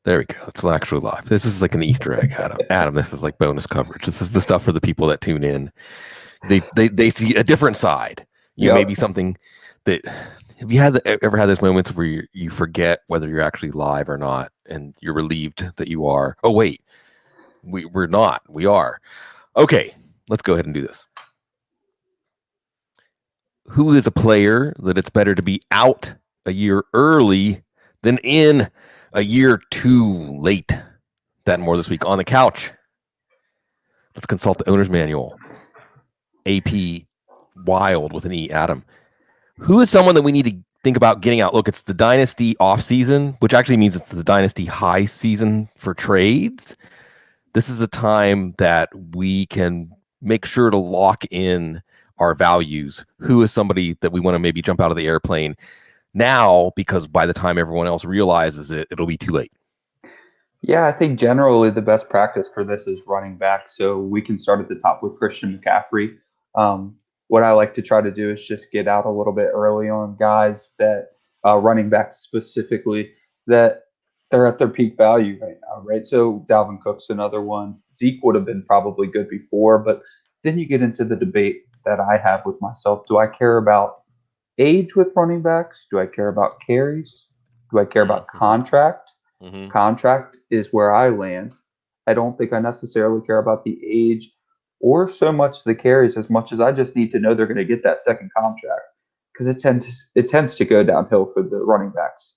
There we go. It's actually live. This is like an Easter egg, Adam. Adam, this is like bonus coverage. This is the stuff for the people that tune in. They see a different side. Yep. Maybe something that have you ever had those moments where you forget whether you're actually live or not, and you're relieved that you are. Oh wait, we're not. We are. Okay, let's go ahead and do this. Who is a player that it's better to be out a year early than in a year too late? That and more this week on the couch. Let's consult the owner's manual. AP Wilde with an E. Adam. Who is someone that we need to think about getting out? Look, it's the Dynasty off season, which actually means it's the Dynasty high season for trades. This is a time that we can make sure to lock in our values. Who is somebody that we want to maybe jump out of the airplane now, because by the time everyone else realizes it, it'll be too late. Yeah, I think generally the best practice for this is running back. So we can start at the top with Christian McCaffrey. What I like to try to do is just get out a little bit early on guys that running backs specifically that they're at their peak value right now, right? So Dalvin Cook's another one. Zeke would have been probably good before, but then you get into the debate that I have with myself. Do I care about age with running backs? Do I care about carries? Do I care about contract? Mm-hmm. Contract is where I land. I don't think I necessarily care about the age or so much the carries as much as I just need to know they're going to get that second contract, because it tends to go downhill for the running backs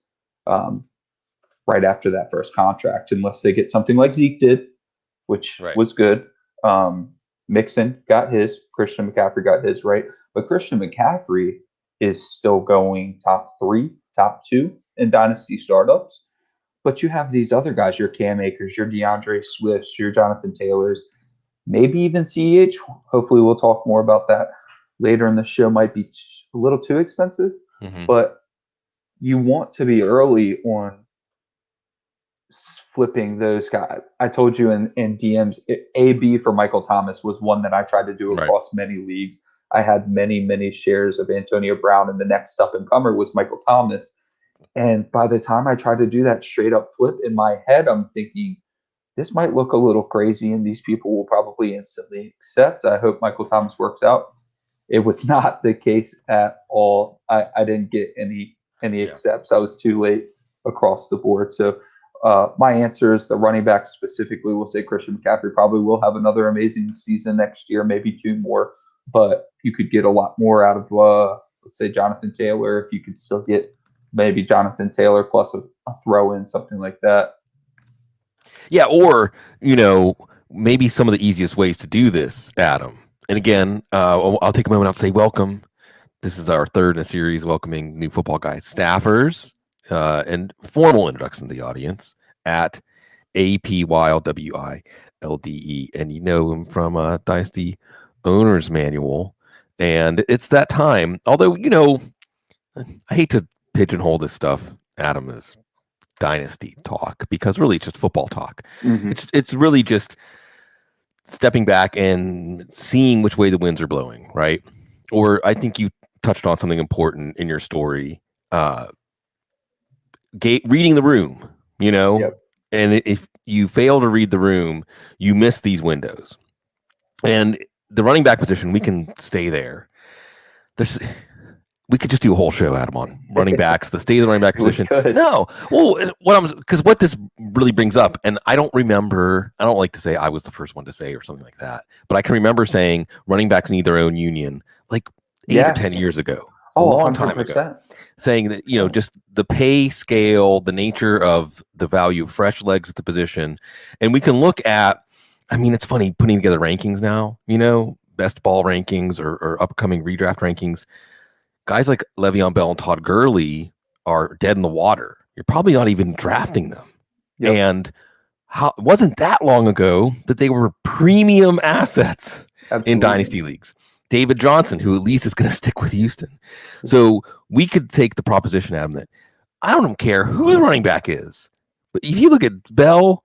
right after that first contract, unless they get something like Zeke did, which was good. Mixon got his, Christian McCaffrey got his, right? But Christian McCaffrey is still going top 3, top 2 in dynasty startups. But you have these other guys, your Cam Akers, your DeAndre Swifts, your Jonathan Taylors, maybe even CEH. Hopefully we'll talk more about that later in the show. Might be a little too expensive, but you want to be early on flipping those guys. I told you in DMs, AB for Michael Thomas was one that I tried to do across many leagues. I had many shares of Antonio Brown, and the next up and comer was Michael Thomas. And by the time I tried to do that straight up flip in my head, I'm thinking, this might look a little crazy and these people will probably instantly accept. I hope Michael Thomas works out. It was not the case at all. I didn't get any accepts. I was too late across the board. So my answer is the running back specifically will say Christian McCaffrey probably will have another amazing season next year, maybe 2 more, but you could get a lot more out of, let's say, Jonathan Taylor, if you could still get maybe Jonathan Taylor plus a throw in, something like that. Yeah, or, maybe some of the easiest ways to do this, Adam. And again, I'll take a moment out to say welcome. This is our third in a series welcoming new football guys, staffers, and formal introduction to the audience at AP Wilde, WILDE. And you know him from Dynasty Owner's Manual. And it's that time. Although, I hate to pigeonhole this stuff, Adam, is dynasty talk, because really it's just football talk. It's really just stepping back and seeing which way the winds are blowing, right? Or I think you touched on something important in your story, reading the room, and if you fail to read the room, you miss these windows. And the running back position, we can stay there. We could just do a whole show, Adam, on running backs, the state of the running back position. No, well, what this really brings up, and I don't like to say I was the first one to say or something like that, but I can remember saying running backs need their own union like 8 or 10 years ago, a long 100%. Time ago, saying that, just the pay scale, the nature of the value of fresh legs at the position. And we can look at, it's funny putting together rankings now, best ball rankings or upcoming redraft rankings. Guys like Le'Veon Bell and Todd Gurley are dead in the water. You're probably not even drafting them. Yep. And it wasn't that long ago that they were premium assets in dynasty leagues. David Johnson, who at least is going to stick with Houston. So we could take the proposition, Adam, that I don't care who the running back is, but if you look at Bell,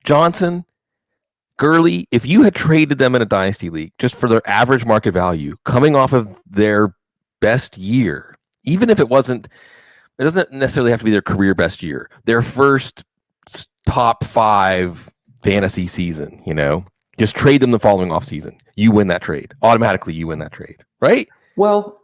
Johnson, Gurley, if you had traded them in a dynasty league just for their average market value coming off of their best year, even if it doesn't necessarily have to be their career best year, their first top 5 fantasy season, just trade them the following off season. You win that trade. Automatically you win that trade, right? Well,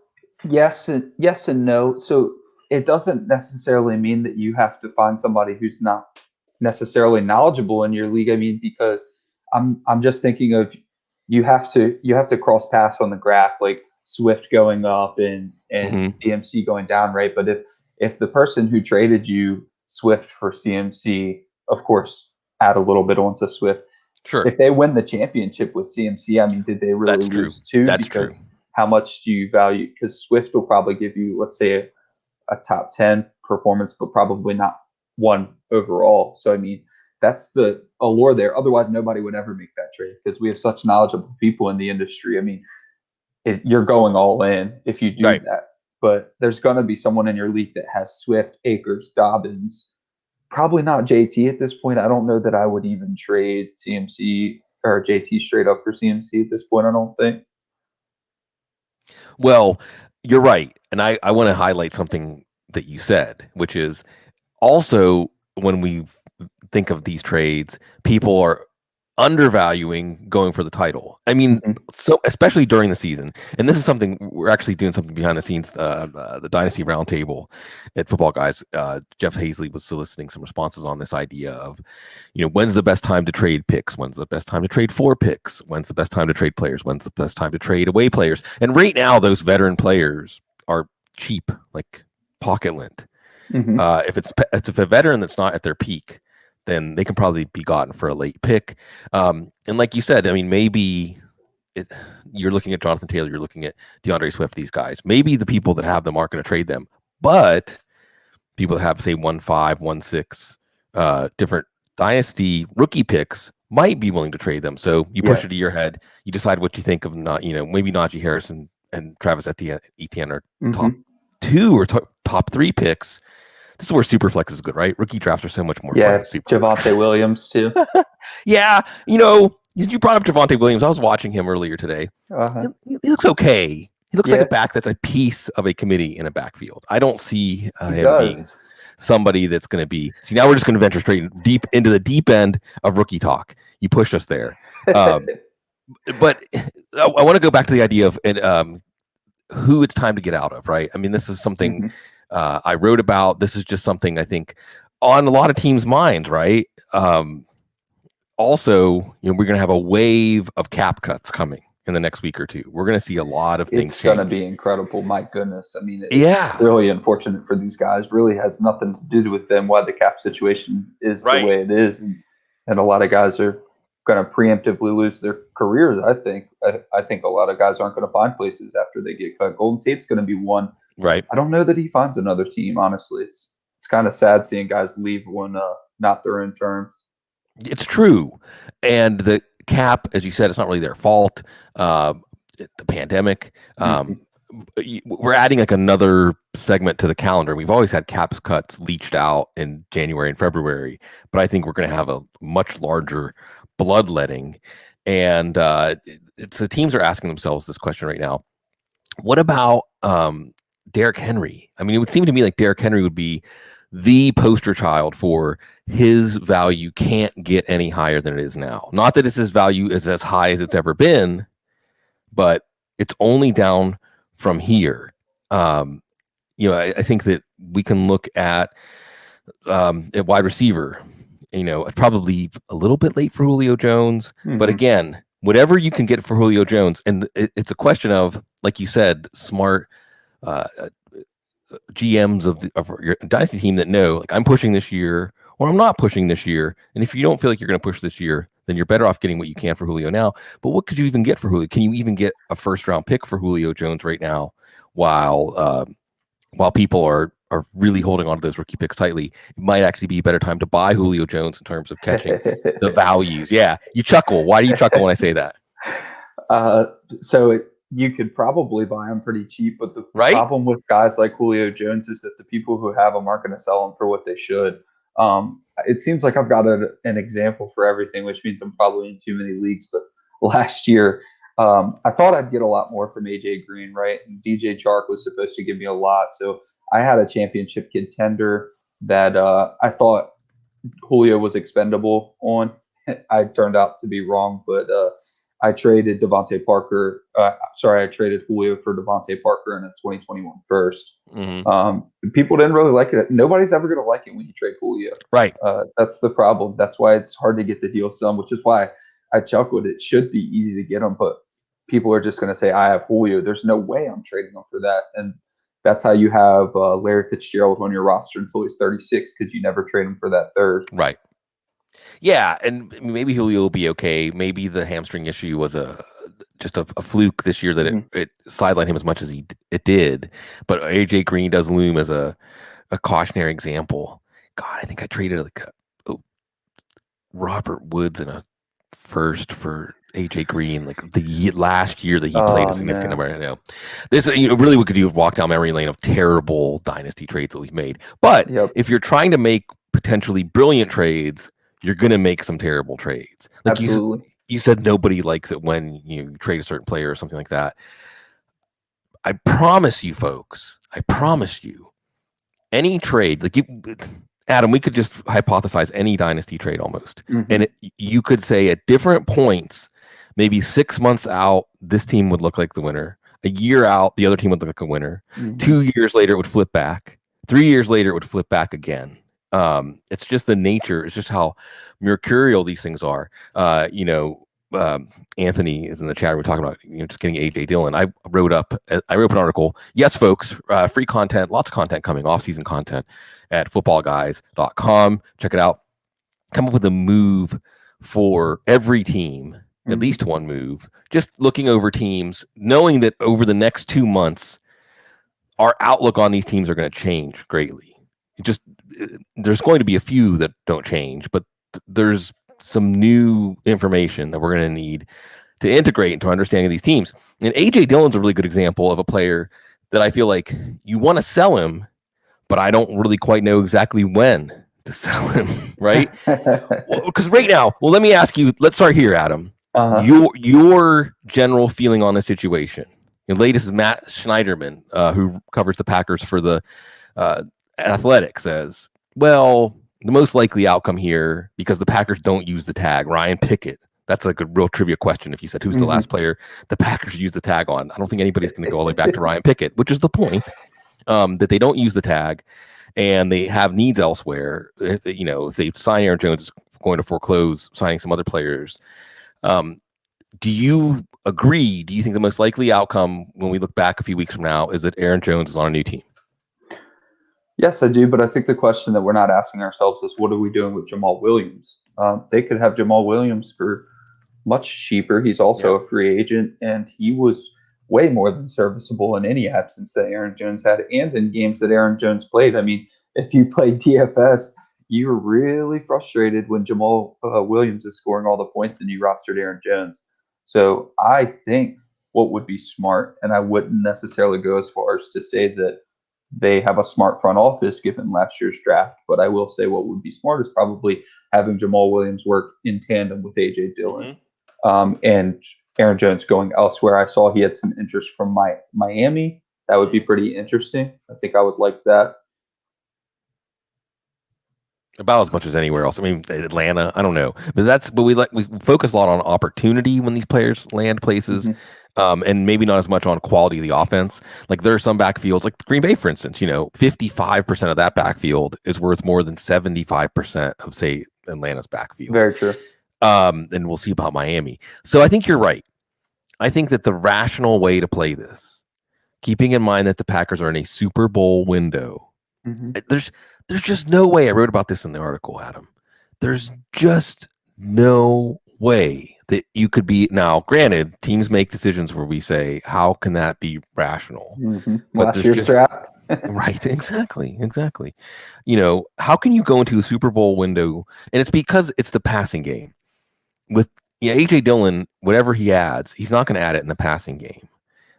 yes and no. So it doesn't necessarily mean that you have to find somebody who's not necessarily knowledgeable in your league. I mean, because I'm just thinking of you have to cross paths on the graph, like Swift going up and CMC going down, right? But if the person who traded you Swift for CMC, of course, add a little bit onto Swift. Sure. If they win the championship with CMC, I mean, did they really lose two? That's true. How much do you value? Because Swift will probably give you, let's say, a top 10 performance, but probably not one overall. So, I mean, that's the allure there. Otherwise, nobody would ever make that trade because we have such knowledgeable people in the industry. I mean, you're going all in if you do that. But there's going to be someone in your league that has Swift, Akers, Dobbins. Probably not JT at this point. I don't know that I would even trade CMC or JT straight up for CMC at this point, I don't think. Well, you're right. And I want to highlight something that you said, which is also when we think of these trades, people are undervaluing going for the title. I mean, so especially during the season, and this is something we're actually doing something behind the scenes. The Dynasty Roundtable at Football Guys, Jeff Hazley was soliciting some responses on this idea of, when's the best time to trade picks? When's the best time to trade 4 picks? When's the best time to trade players? When's the best time to trade away players? And right now, those veteran players are cheap, like pocket lint. If it's a veteran that's not at their peak, then they can probably be gotten for a late pick. And like you said, I mean, maybe you're looking at Jonathan Taylor, you're looking at DeAndre Swift, these guys. Maybe the people that have them aren't going to trade them, but people that have, say, 1.5, 1.6 different Dynasty rookie picks might be willing to trade them. So you push it to your head. You decide what you think of, maybe Najee Harris and Travis Etienne are top 2 or top 3 picks. This is where Superflex is good, right? Rookie drafts are so much more fun. Javonte Williams, too. Yeah. You brought up Javonte Williams. I was watching him earlier today. He looks okay. He looks like a back that's a piece of a committee in a backfield. I don't see him being somebody that's going to be. See, now we're just going to venture straight deep into the deep end of rookie talk. You pushed us there. But I want to go back to the idea of who it's time to get out of, right? I mean, this is something I wrote about. This is just something I think on a lot of teams' minds, right? Also, we're going to have a wave of cap cuts coming in the next week or two. We're going to see a lot of things. It's going to be incredible. My goodness. I mean, it's really unfortunate for these guys. Really has nothing to do with them why the cap situation is the way it is. And a lot of guys are going to preemptively lose their careers, I think. I think a lot of guys aren't going to find places after they get cut. Golden Tate's going to be one. Right. I don't know that he finds another team, honestly. It's kind of sad seeing guys leave when not their own terms. It's true. And the cap, as you said, it's not really their fault. The pandemic. We're adding like another segment to the calendar. We've always had cap cuts leached out in January and February, but I think we're going to have a much larger bloodletting. And so teams are asking themselves this question right now. What about Derrick Henry? I mean, it would seem to me like Derrick Henry would be the poster child for his value can't get any higher than it is now. Not that his value is as high as it's ever been, but it's only down from here. I think that we can look at wide receiver. Probably a little bit late for Julio Jones, but again, whatever you can get for Julio Jones, and it's a question of, like you said, smart GMs of your dynasty team that know, like, I'm pushing this year or I'm not pushing this year. And if you don't feel like you're going to push this year, then you're better off getting what you can for Julio now. But what could you even get for Julio? Can you even get a first round pick for Julio Jones right now while people are really holding on to those rookie picks tightly? It might actually be a better time to buy Julio Jones in terms of catching the values. Yeah. You chuckle. Why do you chuckle when I say that? You could probably buy them pretty cheap, but the problem with guys like Julio Jones is that the people who have them aren't going to sell them for what they should. It seems like I've got an example for everything, which means I'm probably in too many leagues. But last year, I thought I'd get a lot more from AJ Green, right? And DJ Chark was supposed to give me a lot. So I had a championship contender that I thought Julio was expendable on. I turned out to be wrong, but I traded Devontae Parker. I traded Julio for Devontae Parker in a 2021 first. People didn't really like it. Nobody's ever going to like it when you trade Julio. Right. That's the problem. That's why it's hard to get the deals done, which is why I chuckled. It should be easy to get them, but people are just going to say, I have Julio. There's no way I'm trading him for that. And that's how you have Larry Fitzgerald on your roster until he's 36, because you never trade him for that third. Right. Yeah, and maybe Julio will be okay. Maybe the hamstring issue was just a fluke this year that it sidelined him as much as it did. But AJ Green does loom as a cautionary example. God, I think I traded Robert Woods in a first for AJ Green, like the last year that he played a significant number. I know this, really we could do walk down memory lane of terrible dynasty trades that we've made. But if you're trying to make potentially brilliant trades, you're going to make some terrible trades. Like you said, nobody likes it when you trade a certain player or something like that. I promise you, folks, any trade, like Adam, we could just hypothesize any dynasty trade almost. And you could say at different points, maybe 6 months out, this team would look like the winner. A year out, the other team would look like a winner. 2 years later, it would flip back. 3 years later, it would flip back again. It's just the nature. It's just how mercurial these things are. Anthony is in the chat room talking about just getting AJ Dillon. I wrote up an article. Yes, folks, free content, lots of content coming, off-season content at footballguys.com. Check it out. Come up with a move for every team, at least one move. Just looking over teams, knowing that over the next 2 months, our outlook on these teams are going to change greatly. There's going to be a few that don't change, but there's some new information that we're going to need to integrate into understanding these teams. And AJ Dillon's a really good example of a player that I feel like you want to sell him, but I don't really quite know exactly when to sell him, right? Because right now, let me ask you, let's start here, Adam. Your general feeling on the situation. The latest is Matt Schneiderman, who covers the Packers for the Athletic, says, well, the most likely outcome here, because the Packers don't use the tag, Ryan Pickett. That's like a real trivia question. If you said, who's the last player the Packers use the tag on? I don't think anybody's going to go all the way back to Ryan Pickett, which is the point, that they don't use the tag and they have needs elsewhere. If they sign Aaron Jones, it's going to foreclose signing some other players. Do you agree? Do you think the most likely outcome when we look back a few weeks from now is that Aaron Jones is on a new team? Yes, I do. But I think the question that we're not asking ourselves is, what are we doing with Jamal Williams? They could have Jamal Williams for much cheaper. He's also a free agent, and he was way more than serviceable in any absence that Aaron Jones had and in games that Aaron Jones played. I mean, if you play DFS, you're really frustrated when Jamal Williams is scoring all the points and you rostered Aaron Jones. So I think what would be smart, and I wouldn't necessarily go as far as to say that they have a smart front office given last year's draft, but I will say what would be smart is probably having Jamal Williams work in tandem with AJ Dillon, and Aaron Jones going elsewhere. I saw he had some interest from Miami. That would be pretty interesting. I think I would like that. About as much as anywhere else. I mean, Atlanta, I don't know, but we focus a lot on opportunity when these players land places. And maybe not as much on quality of the offense. Like there are some backfields, like Green Bay, for instance, 55% of that backfield is worth more than 75% of, say, Atlanta's backfield. Very true. And we'll see about Miami. So I think you're right. I think that the rational way to play this, keeping in mind that the Packers are in a Super Bowl window, there's just no way. I wrote about this in the article, Adam. There's just no way that you could be. Now, granted, teams make decisions where we say, how can that be rational? But last year's draft. Right, exactly. How can you go into a Super Bowl window? And it's because it's the passing game. With AJ Dillon, whatever he adds, he's not going to add it in the passing game.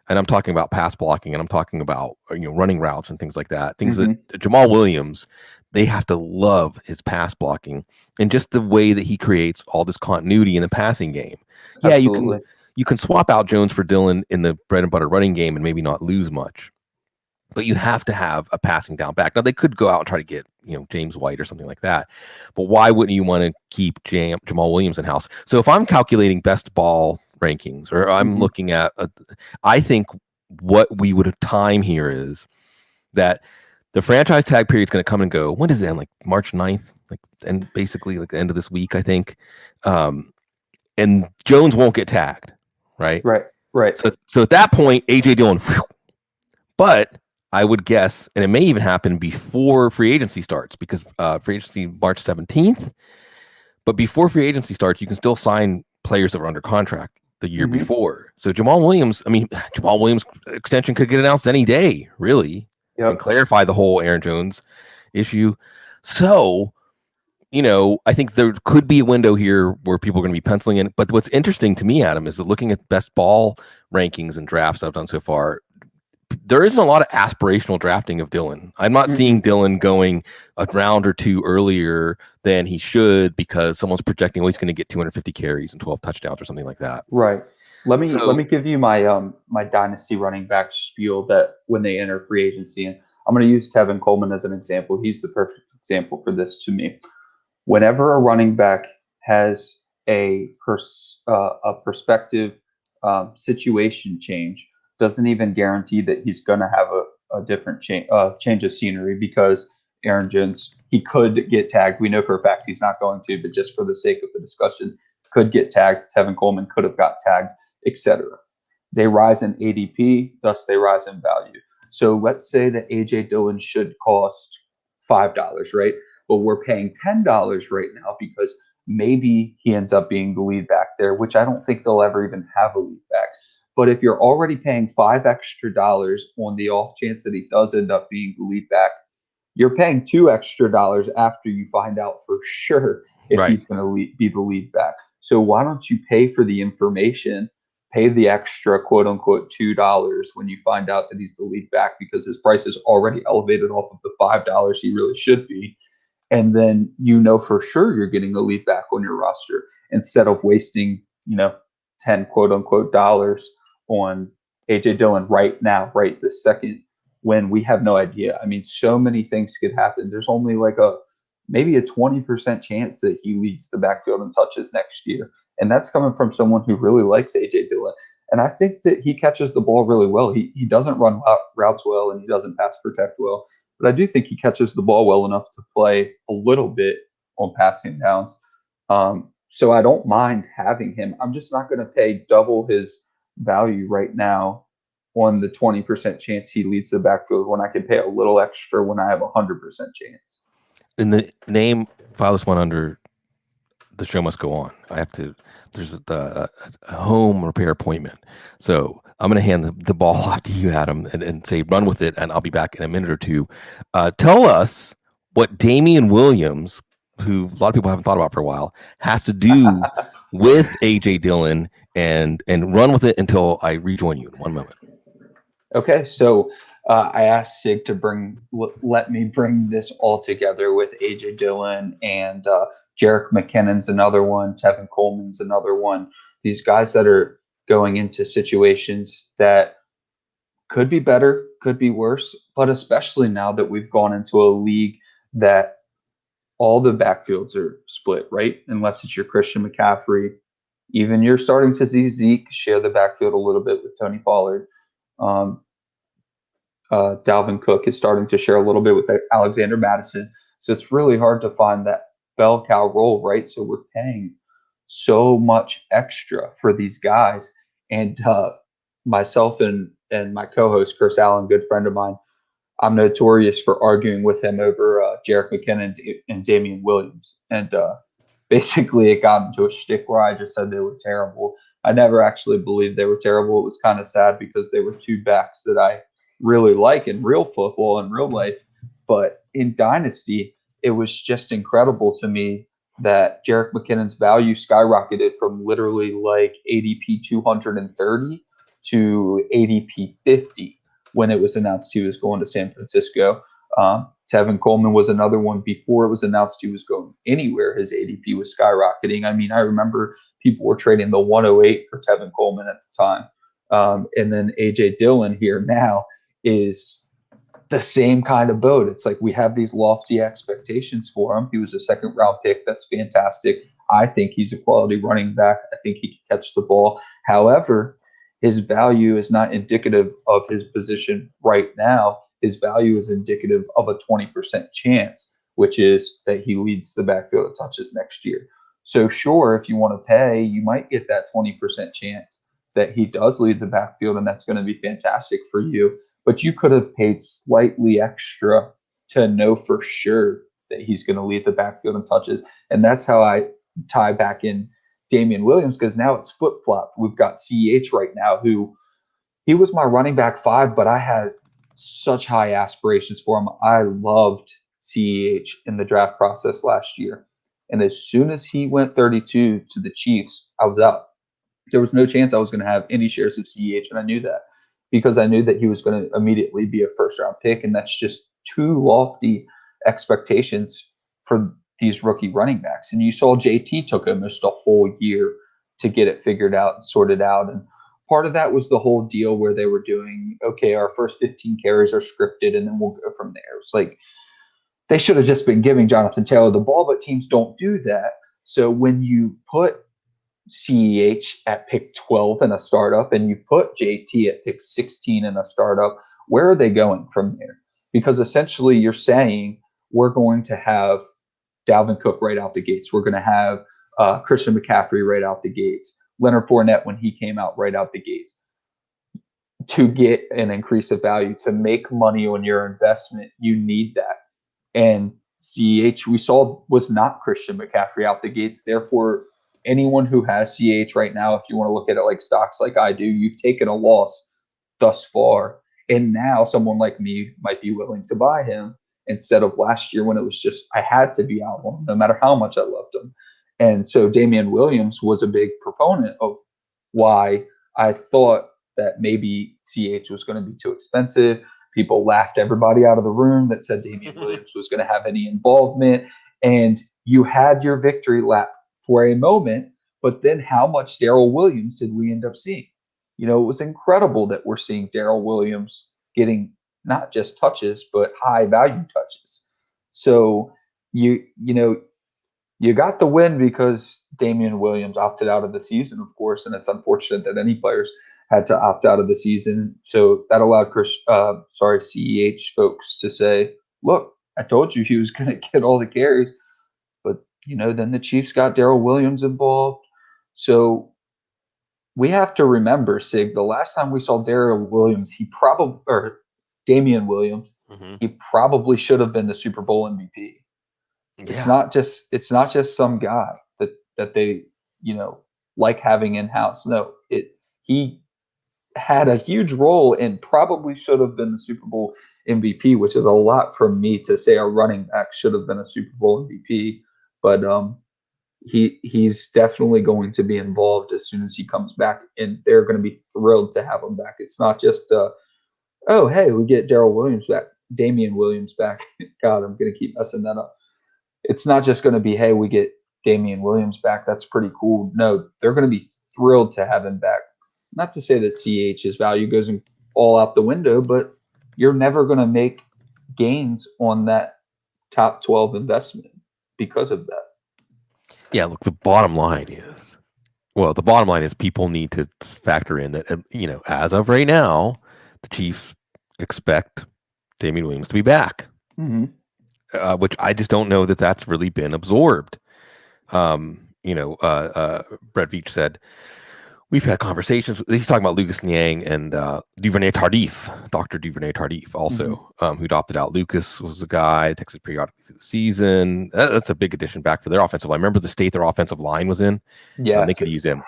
And I'm talking about pass blocking, and I'm talking about running routes and things like that. Things that Jamal Williams, they have to love his pass blocking and just the way that he creates all this continuity in the passing game. Yeah, you can swap out Jones for Dillon in the bread and butter running game and maybe not lose much. but you have to have a passing down back. Now they could go out and try to get, James White or something like that, but why wouldn't you want to keep Jamal Williams in house? So if I'm calculating best ball rankings, or I'm looking at, I think what we would time here is that the franchise tag period is going to come and go. When does it end? Like March 9th, and basically like the end of this week, I think. And Jones won't get tagged, right? Right. So at that point, AJ Dillon, but I would guess, and it may even happen before free agency starts, because free agency March 17th. But before free agency starts, you can still sign players that were under contract the year before. So Jamal Williams extension could get announced any day, really, and clarify the whole Aaron Jones issue. So, I think there could be a window here where people are going to be penciling in. But what's interesting to me, Adam, is that looking at best ball rankings and drafts I've done so far, there isn't a lot of aspirational drafting of Dillon. I'm not seeing Dillon going a round or two earlier than he should because someone's projecting, he's going to get 250 carries and 12 touchdowns or something like that. Right. Let me give you my my dynasty running back spiel that when they enter free agency, and I'm going to use Tevin Coleman as an example. He's the perfect example for this to me. Whenever a running back has a perspective situation change, doesn't even guarantee that he's going to have a different change of scenery, because Aaron Jones, he could get tagged. We know for a fact he's not going to, but just for the sake of the discussion, could get tagged. Tevin Coleman could have got tagged, etc. They rise in ADP, thus they rise in value. So let's say that AJ Dillon should cost $5, right? But we're paying $10 right now because maybe he ends up being the lead back there, which I don't think they'll ever even have a lead back. But if you're already paying $5 extra on the off chance that he does end up being the lead back, you're paying $2 extra after you find out for sure if he's going to be the lead back. So why don't you pay for the information, pay the extra quote unquote $2 when you find out that he's the lead back, because his price is already elevated off of the $5 he really should be. And then for sure you're getting a lead back on your roster instead of wasting, 10 quote unquote dollars on AJ Dillon right now, right this second, when we have no idea. I mean, so many things could happen. There's only maybe a 20% chance that he leads the backfield in touches next year. And that's coming from someone who really likes AJ Dillon. And I think that he catches the ball really well. He doesn't run routes well, and he doesn't pass protect well. But I do think he catches the ball well enough to play a little bit on passing downs. So I don't mind having him. I'm just not going to pay double his value right now on the 20% chance he leads the backfield when I can pay a little extra when I have 100% chance. In the name, file this one under the show must go on. There's a home repair appointment. So I'm going to hand the ball off to you, Adam, and say, run with it. And I'll be back in a minute or two. Tell us what Damian Williams, who a lot of people haven't thought about for a while, has to do with AJ Dillon, and run with it until I rejoin you in one moment. Okay. So I asked Sig to let me bring this all together with AJ Dillon, and Jerick McKinnon's another one. Tevin Coleman's another one. These guys that are going into situations that could be better, could be worse, but especially now that we've gone into a league that all the backfields are split, right? Unless it's your Christian McCaffrey. Even you're starting to see Zeke share the backfield a little bit with Tony Pollard. Dalvin Cook is starting to share a little bit with Alexander Madison. So it's really hard to find that bell cow role, right? So we're paying so much extra for these guys. And myself and my co-host, Chris Allen, good friend of mine, I'm notorious for arguing with him over Jerick McKinnon and Damian Williams. And basically it got into a shtick where I just said they were terrible. I never actually believed they were terrible. It was kind of sad because they were two backs that I really like in real football and real life. But in Dynasty, it was just incredible to me that Jerick McKinnon's value skyrocketed from literally like ADP 230 to ADP 50 when it was announced he was going to San Francisco. Tevin Coleman was another one. Before it was announced he was going anywhere, his ADP was skyrocketing. I mean, I remember people were trading the 108 for Tevin Coleman at the time. And then AJ Dillon here now is the same kind of boat. It's like we have these lofty expectations for him. He was a second round pick. That's fantastic. I think he's a quality running back. I think he can catch the ball. However, his value is not indicative of his position right now. His value is indicative of a 20% chance, which is that he leads the backfield of touches next year. So sure, if you want to pay, you might get that 20% chance that he does lead the backfield, and that's going to be fantastic for you. But you could have paid slightly extra to know for sure that he's going to lead the backfield in touches. And that's how I tie back in Damian Williams, because now it's flip-flopped. We've got CEH right now, who he was my running back 5, but I had such high aspirations for him. I loved CEH in the draft process last year. And as soon as he went 32 to the Chiefs, I was out. There was no chance I was going to have any shares of CEH, and I knew that because I knew that he was going to immediately be a first-round pick, and that's just too lofty expectations for these rookie running backs. And you saw JT took almost a whole year to get it figured out and sorted out. And part of that was the whole deal where they were doing, okay, our first 15 carries are scripted, and then we'll go from there. It's like they should have just been giving Jonathan Taylor the ball, but teams don't do that. So when you put CEH at pick 12 in a startup and you put JT at pick 16 in a startup, where are they going from there? Because essentially you're saying we're going to have Dalvin Cook right out the gates. We're going to have Christian McCaffrey right out the gates. Leonard Fournette when he came out right out the gates. To get an increase of value, to make money on your investment, you need that. And CEH, we saw, was not Christian McCaffrey out the gates. Therefore, anyone who has CEH right now, if you want to look at it like stocks like I do, you've taken a loss thus far. And now someone like me might be willing to buy him instead of last year when it was just I had to be out on him no matter how much I loved him. And so Damian Williams was a big proponent of why I thought that maybe CH was going to be too expensive. People laughed everybody out of the room that said Damian Williams was going to have any involvement. And you had your victory lap for a moment, but then how much Darrell Williams did we end up seeing? You know, it was incredible that we're seeing Darrell Williams getting not just touches, but high value touches. So you got the win because Damian Williams opted out of the season, of course, and it's unfortunate that any players had to opt out of the season. So that allowed CEH folks to say, look, I told you he was going to get all the carries. But, then the Chiefs got Darrell Williams involved. So we have to remember, Sig, the last time we saw Damian Williams, he probably should have been the Super Bowl MVP. Yeah. It's not just some guy that they, like having in-house. No, he had a huge role and probably should have been the Super Bowl MVP, which is a lot for me to say a running back should have been a Super Bowl MVP. But he's definitely going to be involved as soon as he comes back, and they're going to be thrilled to have him back. It's not just, oh, hey, we get Damian Williams back. God, I'm going to keep messing that up. It's not just going to be, hey, we get Damian Williams back. That's pretty cool. No, they're going to be thrilled to have him back. Not to say that CH's value goes all out the window, but you're never going to make gains on that top 12 investment because of that. Yeah, look, the bottom line is people need to factor in that, as of right now, the Chiefs expect Damian Williams to be back, which I just don't know that that's really been absorbed. Brett Veach said, we've had conversations. He's talking about Lucas Niang and Dr. Duvernay Tardif, also, who'd opted out. Lucas was the guy that texted periodically through the season. That's a big addition back for their offensive line. Remember the state their offensive line was in? Yeah, they could use him.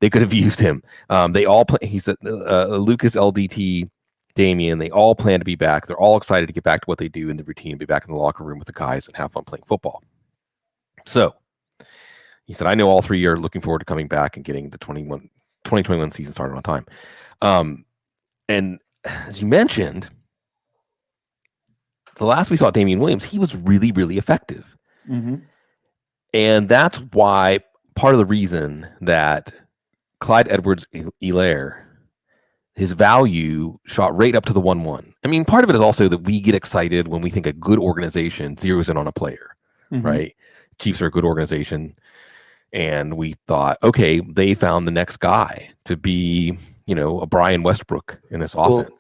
They could have used him. They all play. He said Lucas, LDT, Damian. They all plan to be back. They're all excited to get back to what they do in the routine, be back in the locker room with the guys and have fun playing football. So he said, I know all three are looking forward to coming back and getting the 2021 season started on time. And as you mentioned, the last we saw Damian Williams, he was really, really effective. And that's why part of the reason that Clyde Edwards-Helaire his value shot right up to the 1-1. I mean, part of it is also that we get excited when we think a good organization zeroes in on a player, right? Chiefs are a good organization. And we thought, okay, they found the next guy to be, a Brian Westbrook in this offense.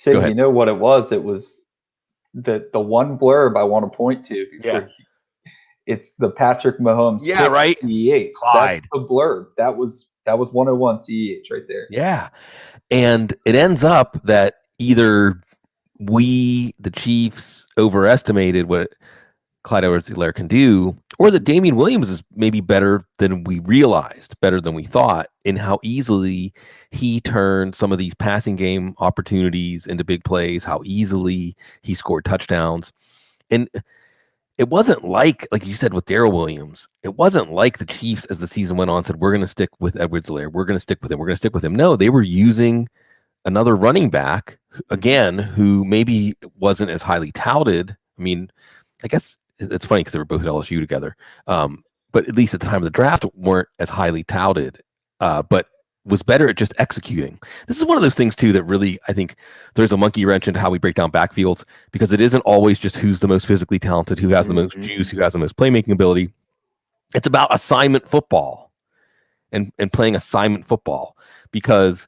Go ahead. You know what it was? It was the one blurb I want to point to. It's the Patrick Mahomes. Yeah, right. CEH. That's the blurb. That was 101 CEH right there. Yeah. And it ends up that either we, the Chiefs, overestimated what Clyde Edwards-Helaire can do, or that Damian Williams is maybe better than we realized, better than we thought, in how easily he turned some of these passing game opportunities into big plays, how easily he scored touchdowns. And it wasn't like you said with Darrell Williams, it wasn't like the Chiefs, as the season went on, said, we're going to stick with Edwards-Helaire. We're going to stick with him. We're going to stick with him. No, they were using another running back, again, who maybe wasn't as highly touted. I mean, I guess it's funny because they were both at LSU together. But at least at the time of the draft, weren't as highly touted, but was better at just executing. This is one of those things, too, that really, I think there's a monkey wrench into how we break down backfields, because it isn't always just who's the most physically talented, who has the most juice, who has the most playmaking ability. It's about assignment football and playing assignment football, because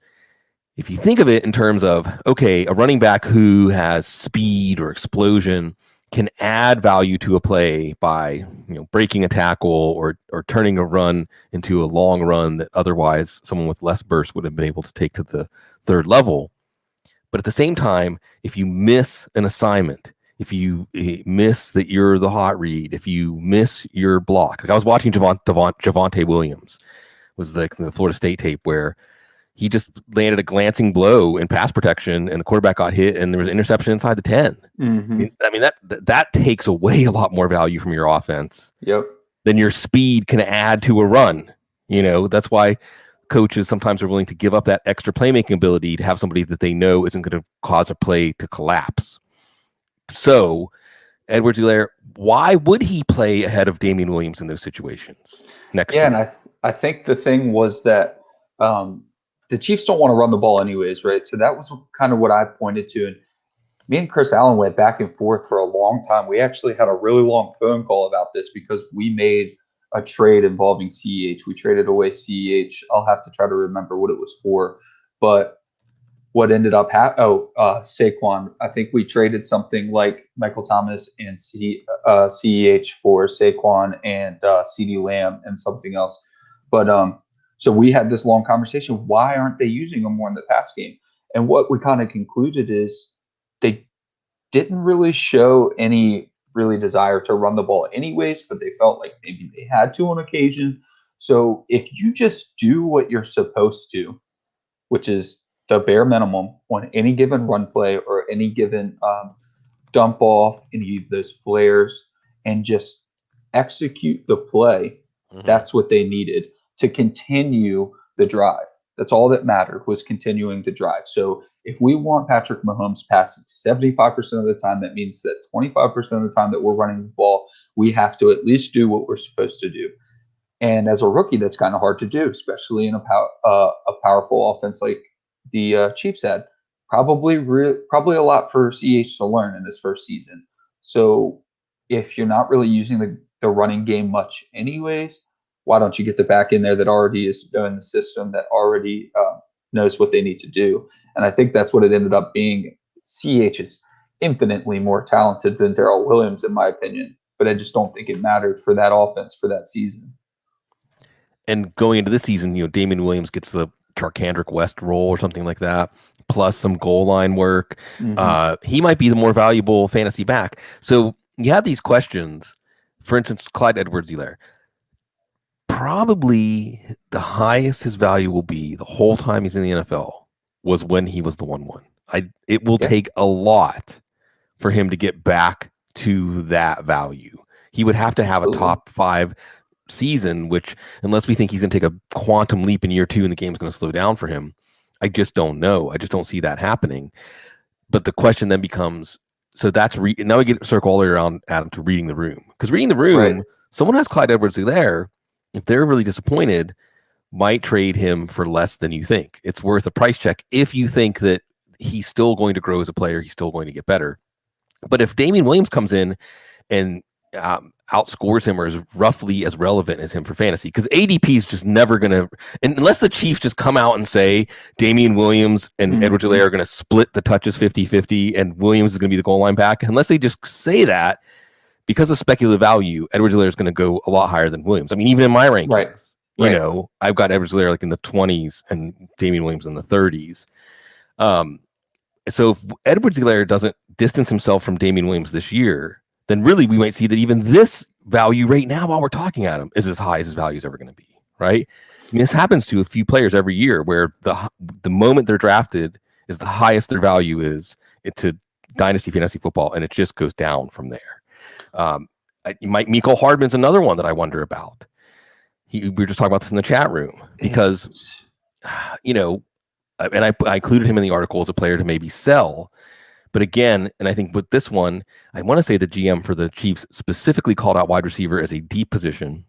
if you think of it in terms of, okay, a running back who has speed or explosion can add value to a play by breaking a tackle or turning a run into a long run that otherwise someone with less burst would have been able to take to the third level. But at the same time, if you miss an assignment, if you miss that you're the hot read, if you miss your block, like I was watching Javonte Williams, was the Florida State tape where he just landed a glancing blow in pass protection, and the quarterback got hit, and there was an interception inside the 10. I mean, that takes away a lot more value from your offense than your speed can add to a run. That's why coaches sometimes are willing to give up that extra playmaking ability to have somebody that they know isn't going to cause a play to collapse. So, Edwards-Helaire, why would he play ahead of Damian Williams in those situations next year? And I think the thing was that the Chiefs don't want to run the ball anyways, right? So that was kind of what I pointed to. And me and Chris Allen went back and forth for a long time. We actually had a really long phone call about this because we made a trade involving CEH. We traded away CEH. I'll have to try to remember what it was for. But what ended up Saquon. I think we traded something like Michael Thomas and CEH for Saquon and CeeDee Lamb and something else. But so we had this long conversation. Why aren't they using them more in the pass game? And what we kind of concluded is they didn't really show any really desire to run the ball anyways, but they felt like maybe they had to on occasion. So if you just do what you're supposed to, which is the bare minimum on any given run play or any given dump off, any of those flares, and just execute the play, that's what they needed to continue the drive. That's all that mattered, was continuing the drive. So if we want Patrick Mahomes passing 75% of the time, that means that 25% of the time that we're running the ball, we have to at least do what we're supposed to do. And as a rookie, that's kind of hard to do, especially in a powerful offense like the Chiefs had. Probably a lot for CH to learn in his first season. So if you're not really using the running game much anyways, why don't you get the back in there that already is in the system, that already knows what they need to do? And I think that's what it ended up being. CH is infinitely more talented than Darrell Williams, in my opinion, but I just don't think it mattered for that offense for that season. And going into this season, Damian Williams gets the Charkandrick West role or something like that, plus some goal line work. He might be the more valuable fantasy back. So you have these questions. For instance, Clyde Edwards-Helaire. Probably the highest his value will be the whole time he's in the NFL was when he was the 1-1. It will take a lot for him to get back to that value. He would have to have a top 5 season, which, unless we think he's going to take a quantum leap in year 2 and the game's going to slow down for him, I just don't know. I just don't see that happening. But the question then becomes, so that's now we get circle all the way around, Adam, to reading the room. Because reading the room, someone has Clyde Edwards-Helaire. If they're really disappointed, might trade him for less than you think. It's worth a price check if you think that he's still going to grow as a player, he's still going to get better. But if Damian Williams comes in and outscores him or is roughly as relevant as him for fantasy, because ADP is just never going to, unless the Chiefs just come out and say Damian Williams and Edwards-Helaire are going to split the touches 50-50 and Williams is going to be the goal line back, unless they just say that, because of speculative value, Edwards-Helaire is going to go a lot higher than Williams. I mean, even in my rankings, you know, I've got Edwards-Helaire like in the 20s and Damian Williams in the 30s. So if Edwards-Helaire doesn't distance himself from Damian Williams this year, then really we might see that even this value right now while we're talking at him is as high as his value is ever going to be, right? I mean, this happens to a few players every year where the moment they're drafted is the highest their value is to Dynasty fantasy football, and it just goes down from there. Mecole Hardman's another one that I wonder about. We were just talking about this in the chat room because, you know, and I included him in the article as a player to maybe sell. But again, and I think with this one, I want to say the GM for the Chiefs specifically called out wide receiver as a deep position.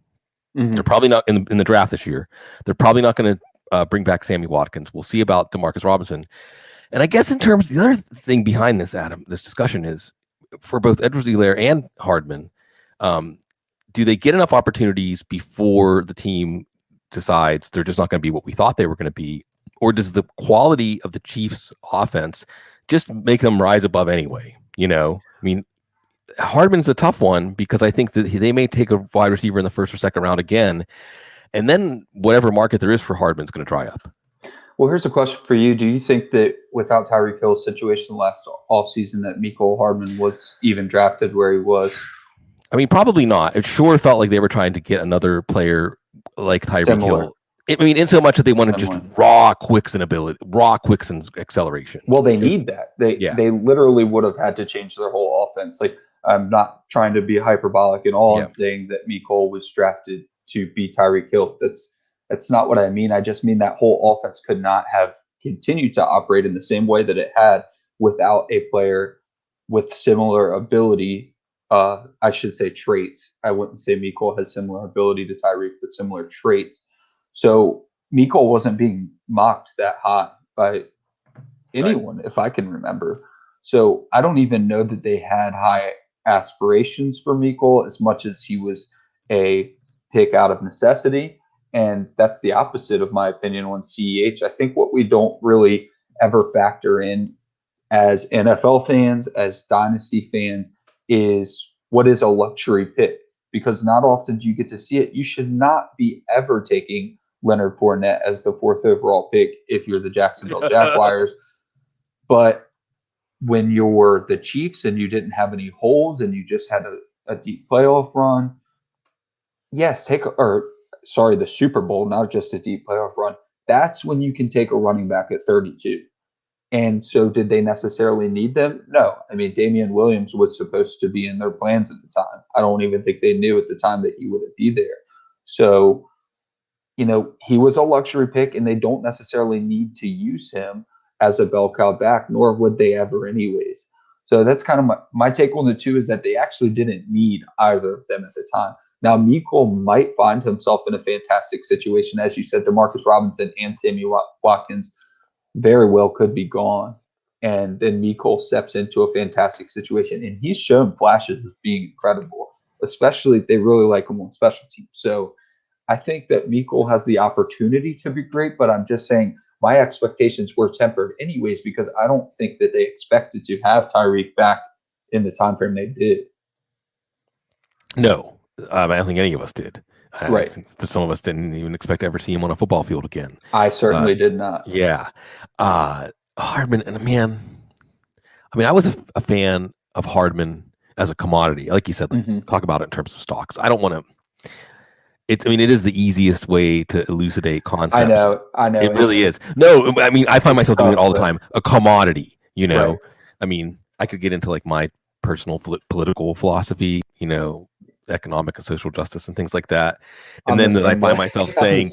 They're probably not in the draft this year. They're probably not going to bring back Sammy Watkins. We'll see about Demarcus Robinson. And I guess in terms, the other thing behind this, Adam, this discussion is for both Edwards-Helaire and Hardman, do they get enough opportunities before the team decides they're just not going to be what we thought they were going to be? Or does the quality of the Chiefs offense just make them rise above anyway? You know, I mean, Hardman's a tough one because I think that they may take a wide receiver in the first or second round again. And then whatever market there is for Hardman's going to dry up. Well, here's a question for you. Do you think that without Tyreek Hill's situation last offseason that Mecole Hardman was even drafted where he was? I mean, probably not. It sure felt like they were trying to get another player like Tyreek Hill. I mean, in so much that they wanted just raw Quickson's acceleration. Well, they need that. They literally would have had to change their whole offense. Like, I'm not trying to be hyperbolic at all in saying that Mecole was drafted to be Tyreek Hill. That's not what I mean. I just mean that whole offense could not have continued to operate in the same way that it had without a player with similar ability. I should say traits. I wouldn't say Mecole has similar ability to Tyreek, but similar traits. So Mecole wasn't being mocked that hot by anyone, if I can remember. So I don't even know that they had high aspirations for Mecole as much as he was a pick out of necessity. And that's the opposite of my opinion on CEH. I think what we don't really ever factor in as NFL fans, as Dynasty fans, is what is a luxury pick. Because not often do you get to see it. You should not be ever taking Leonard Fournette as the 4th overall pick if you're the Jacksonville Jaguars. But when you're the Chiefs and you didn't have any holes and you just had a deep playoff run, yes, the Super Bowl, not just a deep playoff run, that's when you can take a running back at 32. And so did they necessarily need them? No. I mean, Damian Williams was supposed to be in their plans at the time. I don't even think they knew at the time that he wouldn't be there. So, you know, he was a luxury pick, and they don't necessarily need to use him as a bell cow back, nor would they ever anyways. So that's kind of my take on the two, is that they actually didn't need either of them at the time. Now, Mecole might find himself in a fantastic situation. As you said, Demarcus Robinson and Sammy Watkins very well could be gone. And then Mecole steps into a fantastic situation. And he's shown flashes of being incredible, especially if they really like him on special teams. So I think that Mecole has the opportunity to be great, but I'm just saying my expectations were tempered anyways, because I don't think that they expected to have Tyreek back in the time frame they did. No, I don't think any of us did. Right. I think some of us didn't even expect to ever see him on a football field again. I certainly did not. Yeah. Hardman, and man, I mean, I was a fan of Hardman as a commodity. Like you said, talk about it in terms of stocks. I don't want to. It is the easiest way to elucidate concepts. I know. It really is. No, I mean, I find myself doing it all the time. A commodity, you know. Right. I mean, I could get into like my personal political philosophy, you know. economic and social justice and things like that. And then I find myself saying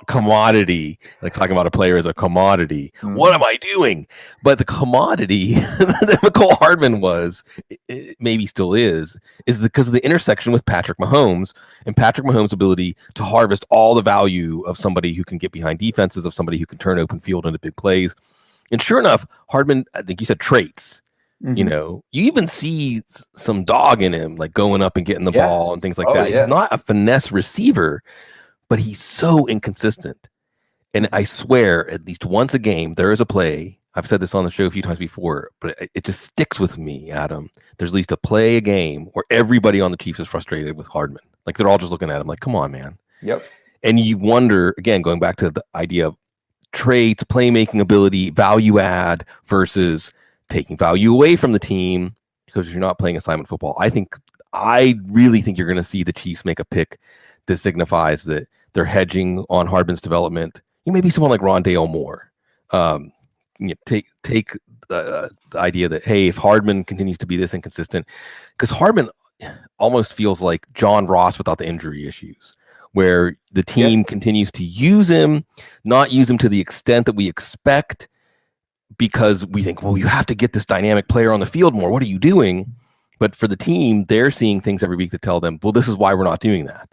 commodity, like talking about a player as a commodity. What am I doing? But the commodity that McCole Hardman was, it maybe still is because of the intersection with Patrick Mahomes and Patrick Mahomes' ability to harvest all the value of somebody who can get behind defenses, of somebody who can turn open field into big plays. And sure enough, Hardman, I think you said traits. You know, you even see some dog in him, like going up and getting the ball and things like that. Yeah. He's not a finesse receiver, but he's so inconsistent. And I swear, at least once a game, there is a play. I've said this on the show a few times before, but it just sticks with me, Adam. There's at least a play a game where everybody on the Chiefs is frustrated with Hardman. Like, they're all just looking at him like, come on, man. Yep. And you wonder, again, going back to the idea of traits, playmaking ability, value add versus taking value away from the team because you're not playing assignment football. I really think you're going to see the Chiefs make a pick that signifies that they're hedging on Hardman's development. Maybe someone like Rondale Moore. Take the idea that, hey, if Hardman continues to be this inconsistent, because Hardman almost feels like John Ross without the injury issues, where the team continues to use him, not use him to the extent that we expect, because we think, well, you have to get this dynamic player on the field more. What are you doing? But for the team, they're seeing things every week that tell them, well, this is why we're not doing that.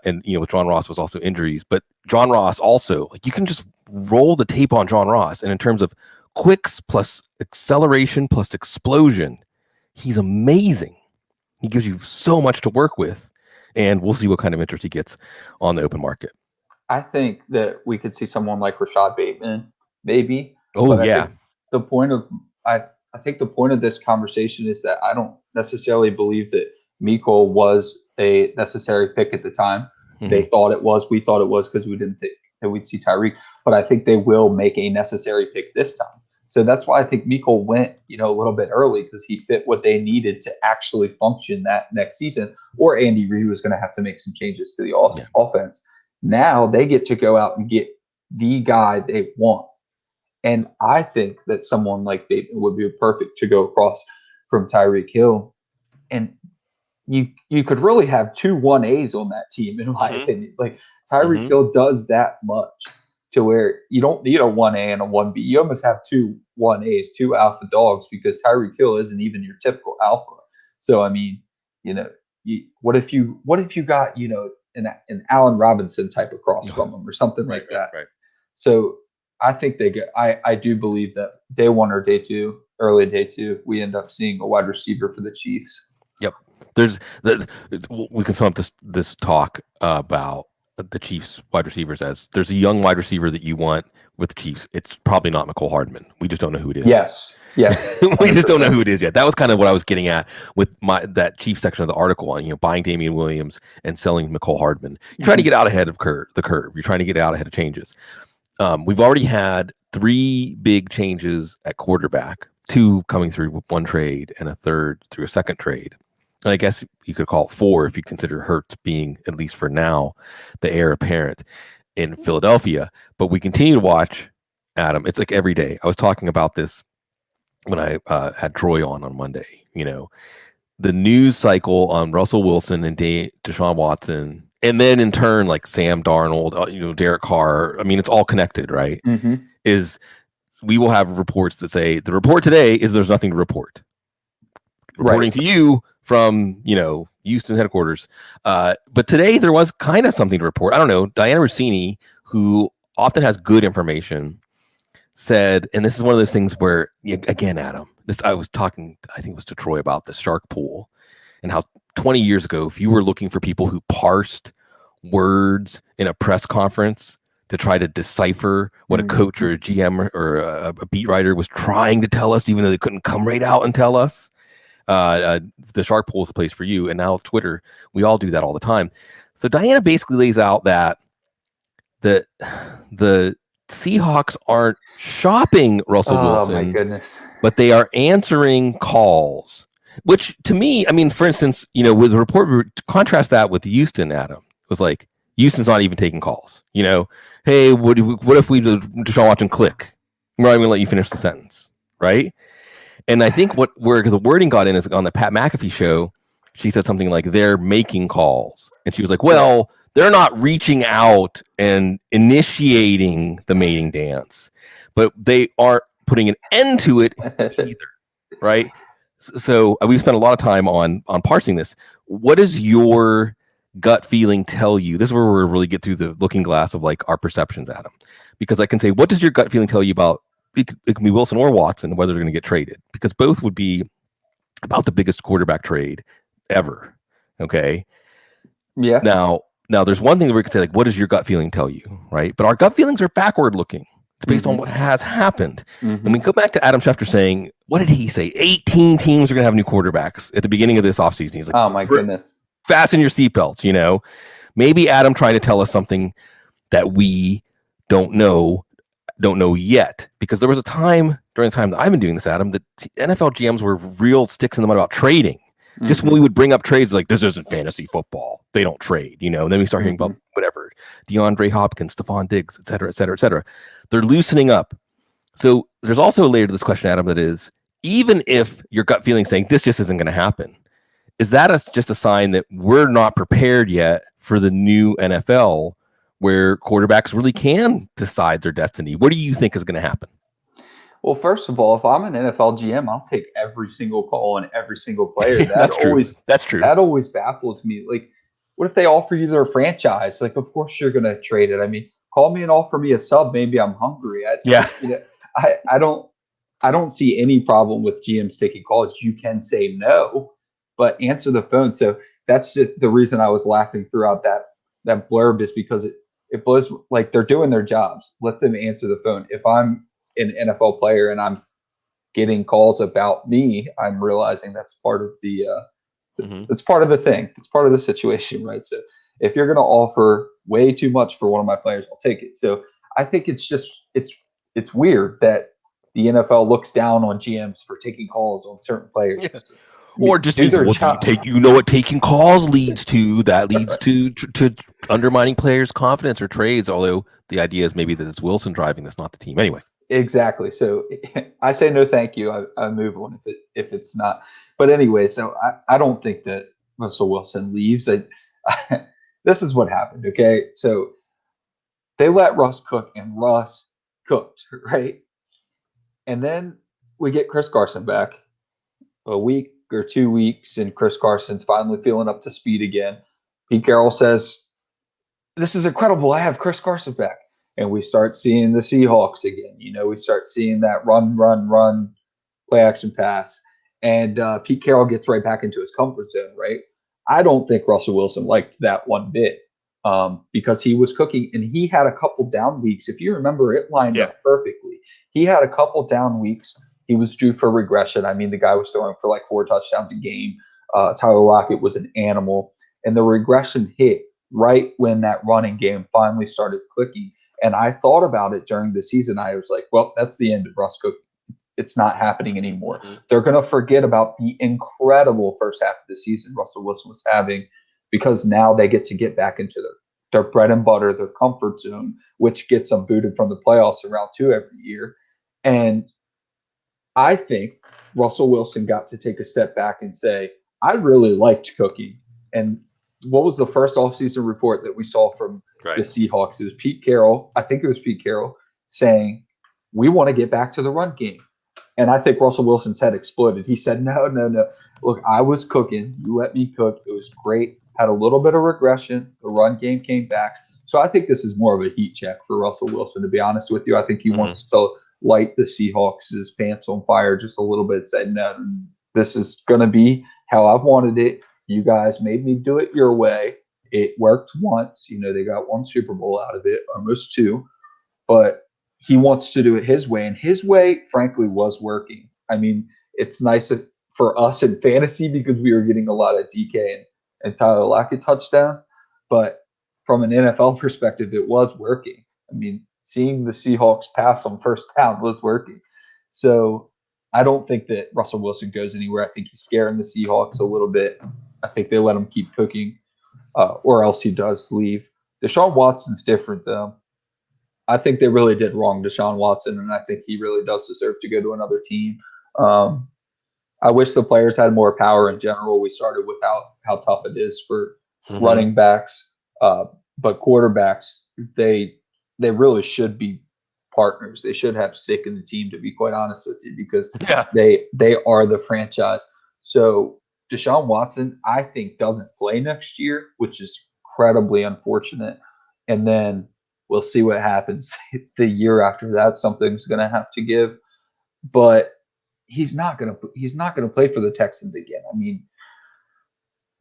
And, with John Ross was also injuries. But John Ross also, like, you can just roll the tape on John Ross. And in terms of quicks plus acceleration plus explosion, he's amazing. He gives you so much to work with. And we'll see what kind of interest he gets on the open market. I think that we could see someone like Rashad Bateman, maybe. Oh, but yeah. I think the point of this conversation is that I don't necessarily believe that Mecole was a necessary pick at the time. They thought it was. We thought it was because we didn't think that we'd see Tyreek. But I think they will make a necessary pick this time. So that's why I think Mecole went, a little bit early, because he fit what they needed to actually function that next season. Or Andy Reid was going to have to make some changes to the offense. Now they get to go out and get the guy they want. And I think that someone like Bateman would be perfect to go across from Tyreek Hill. And you could really have 2 1As on that team, in my opinion. Like, Tyreek Hill does that much to where you don't need a 1A and a 1B. You almost have 2 1As, 2 alpha dogs, because Tyreek Hill isn't even your typical alpha. So, I mean, what if you got, an Allen Robinson type of cross from him or something like that. Right. So I think I do believe that day 1 or day 2, early day 2, we end up seeing a wide receiver for the Chiefs. Yep. We can sum up this talk about the Chiefs wide receivers as there's a young wide receiver that you want with the Chiefs. It's probably not McCole Hardman. We just don't know who it is. Yes. We just don't know who it is yet. That was kind of what I was getting at with that Chiefs section of the article on, buying Damian Williams and selling McCole Hardman. You're trying to get out ahead of the curve. You're trying to get out ahead of changes. We've already had 3 big changes at quarterback, 2 coming through with 1 trade and a 3rd through a 2nd trade. And I guess you could call it 4 if you consider Hurts being, at least for now, the heir apparent in Philadelphia. But we continue to watch, Adam. It's like every day. I was talking about this when I had Troy on Monday. The news cycle on Russell Wilson and Deshaun Watson, and then in turn, like Sam Darnold, Derek Carr. I mean, it's all connected, right? Is we will have reports that say the report today is there's nothing to report. Reporting to you from, Houston headquarters. But today there was kind of something to report. I don't know. Diana Rossini, who often has good information, said, and this is one of those things where, again, Adam, I was talking, I think it was to Troy about the shark pool and how 20 years ago, if you were looking for people who parsed words in a press conference to try to decipher what a coach or a GM or a beat writer was trying to tell us, even though they couldn't come right out and tell us, the shark pool is a place for you. And now Twitter, we all do that all the time. So Diana basically lays out that the Seahawks aren't shopping Russell Wilson. Oh my goodness. But they are answering calls, which to me, I mean, for instance, with the report, contrast that with Houston, Adam. It was like, Houston's not even taking calls. Hey, what if we Deshaun Watson click? We're not even going to let you finish the sentence, right? And I think where the wording got in is on the Pat McAfee show, she said something like, they're making calls. And she was like, well, they're not reaching out and initiating the mating dance, but they aren't putting an end to it either, right? So we've spent a lot of time on parsing this. What does your gut feeling tell you? This is where we really get through the looking glass of like our perceptions, Adam. Because I can say, what does your gut feeling tell you about, it can be Wilson or Watson, whether they're going to get traded? Because both would be about the biggest quarterback trade ever. Okay. Yeah. Now there's one thing that we could say, like, what does your gut feeling tell you? Right. But our gut feelings are backward looking. It's based on what has happened. And we go back to Adam Schefter saying, what did he say? 18 teams are going to have new quarterbacks at the beginning of this offseason. He's like, oh my goodness. Fasten your seatbelts, you know. Maybe Adam trying to tell us something that we don't know yet. Because there was a time during the time that I've been doing this, Adam, that NFL GMs were real sticks in the mud about trading. Just when we would bring up trades, like, this isn't fantasy football. They don't trade, you know. And then we start hearing about whatever, DeAndre Hopkins, Stephon Diggs, et cetera, et cetera, et cetera. They're loosening up. So there's also a layer to this question, Adam, that is, even if your gut feeling saying this just isn't going to happen, is that just a sign that we're not prepared yet for the new NFL where quarterbacks really can decide their destiny? What do you think is going to happen? Well, first of all, if I'm an NFL GM, I'll take every single call on every single player. That's true. That always baffles me. Like, what if they offer you their franchise? Like, of course you're going to trade it. I mean, call me and offer me a sub. Maybe I'm hungry. I don't see any problem with GMs taking calls. You can say no, but answer the phone. So that's just the reason I was laughing throughout that blurb, is because it blows, like, they're doing their jobs. Let them answer the phone. If I'm an NFL player and I'm getting calls about me, I'm realizing that's part of the it's part of the thing. It's part of the situation, right? So if you're going to offer way too much for one of my players, I'll take it. So I think it's weird that the NFL looks down on GMs for taking calls on certain players. Yeah. Or just means, you know what taking calls leads to? That leads to undermining players' confidence or trades. Although the idea is maybe that it's Wilson driving this, not the team. Anyway. Exactly. So I say no, thank you. I move on if it's not. But anyway, so I don't think that Russell Wilson leaves. This is what happened. Okay, so they let Russ cook, and Russ cooked, right? And then we get Chris Carson back a week or 2 weeks, and Chris Carson's finally feeling up to speed again. Pete Carroll says, "This is incredible. I have Chris Carson back." And we start seeing the Seahawks again. You know, we start seeing that run, play action pass. And Pete Carroll gets right back into his comfort zone, right? I don't think Russell Wilson liked that one bit because he was cooking, and he had a couple down weeks. If you remember, it lined up perfectly. He had a couple down weeks. He was due for regression. I mean, the guy was throwing for like 4 touchdowns a game. Tyler Lockett was an animal. And the regression hit right when that running game finally started clicking. And I thought about it during the season. I was like, well, that's the end of Russ cooking. It's not happening anymore. They're going to forget about the incredible first half of the season Russell Wilson was having, because now they get to get back into their bread and butter, their comfort zone, which gets them booted from the playoffs in round 2 every year. And I think Russell Wilson got to take a step back and say, I really liked cooking. And what was the first offseason report that we saw from the Seahawks? It was Pete Carroll. I think it was Pete Carroll saying, we want to get back to the run game. And I think Russell Wilson's head exploded. He said, no. Look, I was cooking. You let me cook. It was great. Had a little bit of regression. The run game came back. So I think this is more of a heat check for Russell Wilson, to be honest with you. I think he wants to light the Seahawks' pants on fire just a little bit. Say, no, this is going to be how I've wanted it. You guys made me do it your way. It worked once. You know, they got 1 Super Bowl out of it, almost 2. But he wants to do it his way. And his way, frankly, was working. I mean, it's nice for us in fantasy because we were getting a lot of DK and Tyler Lockett touchdown. But from an NFL perspective, it was working. I mean, seeing the Seahawks pass on first down was working. So I don't think that Russell Wilson goes anywhere. I think he's scaring the Seahawks a little bit. I think they let him keep cooking, or else he does leave. Deshaun Watson's different, though. I think they really did wrong Deshaun Watson, and I think he really does deserve to go to another team. I wish the players had more power in general. We started with how tough it is for running backs, but quarterbacks, they really should be partners. They should have stick in the team, to be quite honest with you, because they are the franchise. So Deshaun Watson, I think, doesn't play next year, which is incredibly unfortunate. And then we'll see what happens the year after that. Something's going to have to give, but he's not going to play for the Texans again. I mean,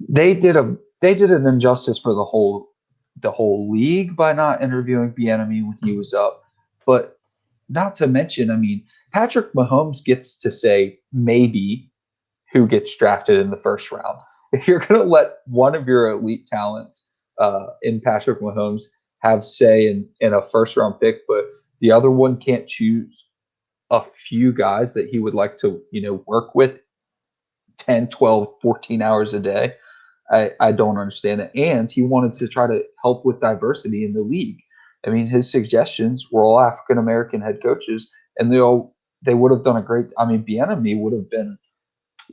they did an injustice for the whole league by not interviewing Bieniemy when he was up. But not to mention, I mean, Patrick Mahomes gets to say maybe who gets drafted in the first round. If you're going to let one of your elite talents in Patrick Mahomes have say in a first round pick, but the other one can't choose a few guys that he would like to, work with 10, 12, 14 hours a day. I don't understand that. And he wanted to try to help with diversity in the league. I mean, his suggestions were all African-American head coaches, and they would have done a great, I mean, Bieniemy would have been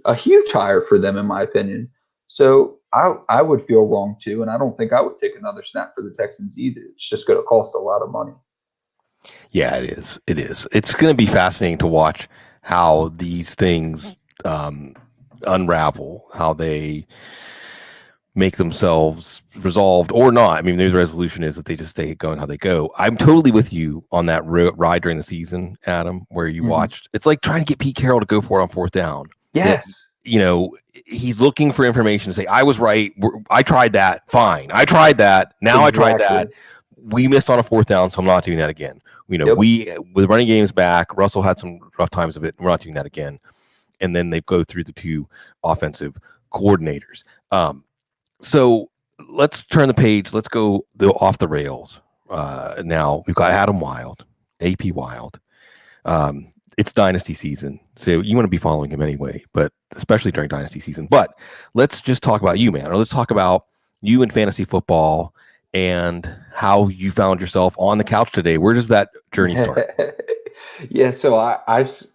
a huge hire for them, in my opinion. So I would feel wrong too, and I don't think I would take another snap for the Texans either. It's just going to cost a lot of money. Yeah, it is. It is. It's going to be fascinating to watch how these things unravel, how they make themselves resolved or not. I mean, maybe the resolution is that they just stay going how they go. I'm totally with you on that ride during the season, Adam, where you watched. It's like trying to get Pete Carroll to go for it on fourth down. Yes. That, he's looking for information to say, I was right. I tried that. Fine. I tried that. Now exactly. I tried that. We missed on a fourth down, so I'm not doing that again. We with running games back, Russell had some rough times of it. We're not doing that again. And then they go through the two offensive coordinators. So let's turn the page. Let's go off the rails. Now we've got Adam Wilde, AP Wilde. It's Dynasty season, so you want to be following him anyway, but especially during Dynasty season. But let's just talk about you, man. Or let's talk about you in fantasy football and how you found yourself on the couch today. Where does that journey start? Yeah, so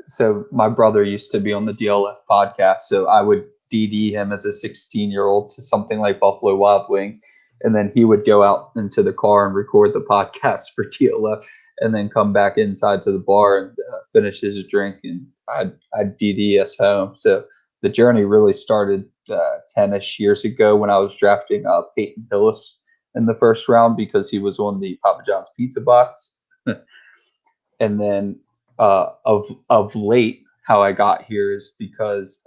so my brother used to be on the DLF podcast, so I would DD him as a 16-year-old to something like Buffalo Wild Wings, and then he would go out into the car and record the podcast for DLF, and then come back inside to the bar and finish his drink, and I'd DD us home. So the journey really started 10-ish years ago when I was drafting Peyton Hillis in the first round because he was on the Papa John's pizza box. And then of late, how I got here is because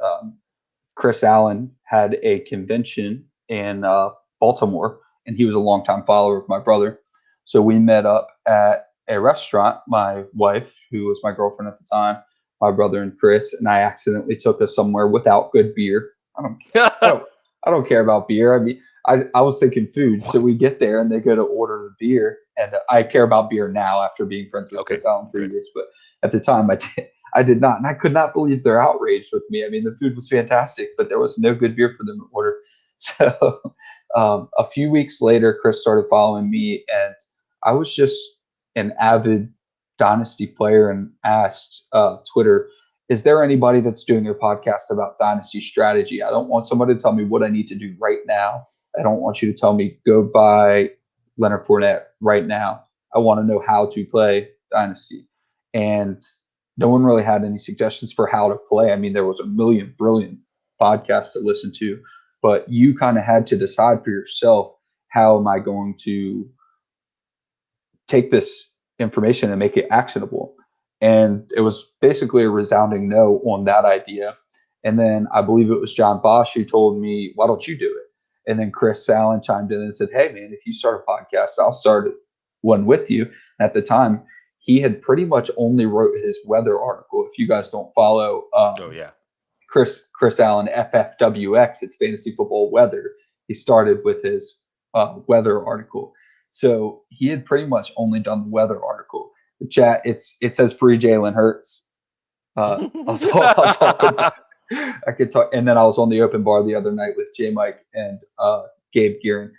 Chris Allen had a convention in Baltimore, and he was a longtime follower of my brother. So we met up at a restaurant, my wife, who was my girlfriend at the time, my brother and Chris, and I accidentally took us somewhere without good beer. I don't care about beer. I mean, I was thinking food. So we get there and they go to order the beer. And I care about beer now after being friends with Chris Allen for years. But at the time, I did not. And I could not believe their outrage with me. I mean, the food was fantastic, but there was no good beer for them to order. So a few weeks later, Chris started following me. And I was just an avid Dynasty player and asked Twitter, is there anybody that's doing a podcast about Dynasty strategy? I don't want somebody to tell me what I need to do right now. I don't want you to tell me go buy Leonard Fournette right now. I want to know how to play Dynasty. And no one really had any suggestions for how to play. I mean, there was a million brilliant podcasts to listen to, but you kind of had to decide for yourself, how am I going to take this information and make it actionable? And it was basically a resounding no on that idea. And then I believe it was John Bosch who told me, why don't you do it? And then Chris Allen chimed in and said, hey, man, if you start a podcast, I'll start one with you. And at the time, he had pretty much only wrote his weather article. If you guys don't follow Chris Allen, FFWX, it's Fantasy Football Weather. He started with his weather article. So he had pretty much only done the weather article. The chat, it says free Jalen Hurts. I'll talk about I could talk, and then I was on the open bar the other night with J Mike and Gabe Gearing.